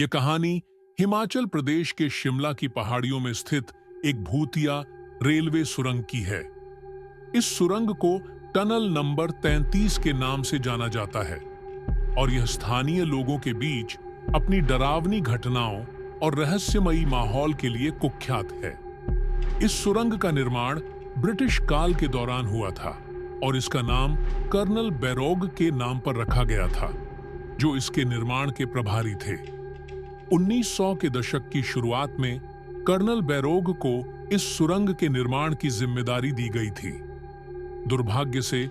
यह कहानी हिमाचल प्रदेश के शिमला की पहाड़ियों में स्थित एक भूतिया रेलवे सुरंग की है। इस सुरंग को टनल नंबर 33 के नाम से जाना जाता है और यह स्थानीय लोगों के बीच अपनी डरावनी घटनाओं और रहस्यमयी माहौल के लिए कुख्यात है। इस सुरंग का निर्माण ब्रिटिश काल के दौरान हुआ था और इसका नाम कर्नल बैरोग के नाम पर रखा गया था, जो इसके निर्माण के प्रभारी थे। 1900 के दशक की शुरुआत में कर्नल बैरोग को इस सुरंग के निर्माण की जिम्मेदारी दी गई थी। दुर्भाग्य से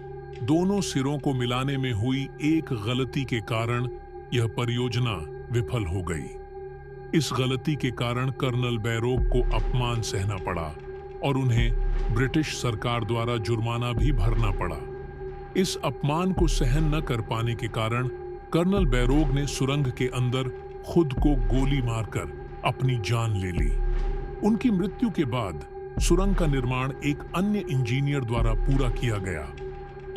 दोनों सिरों को मिलाने में हुई एक गलती के कारण यह परियोजना विफल हो गई। इस गलती के कारण कर्नल बैरोग को अपमान सहना पड़ा और उन्हें ब्रिटिश सरकार द्वारा जुर्माना भी भरना पड़ा। इस अपमान को सहन न कर पाने के कारण कर्नल बैरोग ने सुरंग के अंदर खुद को गोली मारकर अपनी जान ले ली। उनकी मृत्यु के बाद सुरंग का निर्माण एक अन्य इंजीनियर द्वारा पूरा किया गया,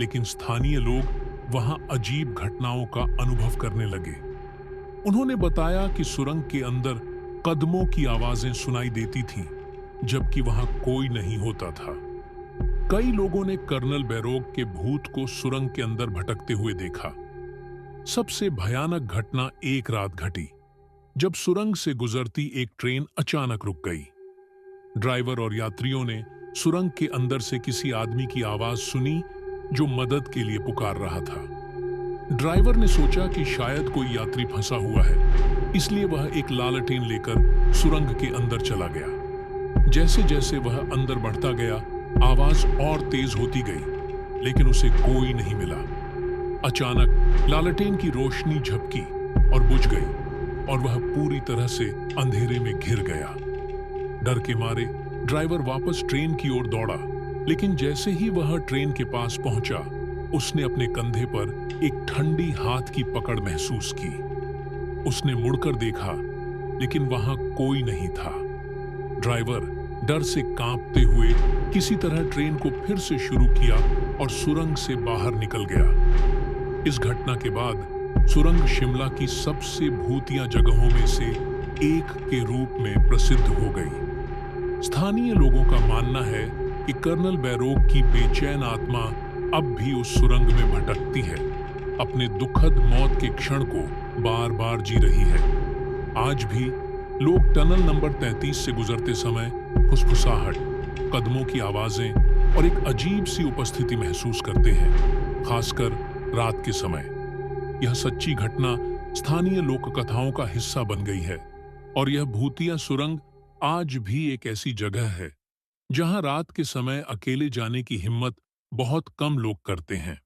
लेकिन स्थानीय लोग वहां अजीब घटनाओं का अनुभव करने लगे। उन्होंने बताया कि सुरंग के अंदर कदमों की आवाजें सुनाई देती थीं, जबकि वहां कोई नहीं होता था। कई लोगों ने कर्नल बैरोग के भूत को सुरंग के अंदर भटकते हुए देखा। सबसे भयानक घटना एक रात घटी, जब सुरंग से गुजरती एक ट्रेन अचानक रुक गई। ड्राइवर और यात्रियों ने सुरंग के अंदर से किसी आदमी की आवाज सुनी जो मदद के लिए पुकार रहा था। ड्राइवर ने सोचा कि शायद कोई यात्री फंसा हुआ है, इसलिए वह एक लालटेन लेकर सुरंग के अंदर चला गया। जैसे जैसे वह अंदर बढ़ता गया, आवाज और तेज होती गई, लेकिन उसे कोई नहीं मिला। अचानक लालटेन की रोशनी झपकी और बुझ गई और वह पूरी तरह से अंधेरे में घिर गया। डर के मारे ड्राइवर वापस ट्रेन की ओर दौड़ा, लेकिन जैसे ही वह ट्रेन के पास पहुंचा, उसने अपने कंधे पर एक ठंडी हाथ की पकड़ महसूस की। उसने मुड़कर देखा, लेकिन वहां कोई नहीं था। ड्राइवर डर से कांपते हुए किसी तरह ट्रेन को फिर से शुरू किया और सुरंग से बाहर निकल गया। इस घटना के बाद सुरंग शिमला की सबसे भूतिया जगहों में से एक के रूप में प्रसिद्ध हो गई। स्थानीय लोगों का मानना है कि कर्नल बैरोग की बेचैन आत्मा अब भी उस सुरंग में भटकती है, अपने दुखद मौत के क्षण को बार बार जी रही है। आज भी लोग टनल नंबर 33 से गुजरते समय फुसफुसाहट, कदमों की आवाजें और एक अजीब सी उपस्थिति महसूस करते हैं, खासकर रात के समय। यह सच्ची घटना स्थानीय लोक कथाओं का हिस्सा बन गई है और यह भूतिया सुरंग आज भी एक ऐसी जगह है जहां रात के समय अकेले जाने की हिम्मत बहुत कम लोग करते हैं।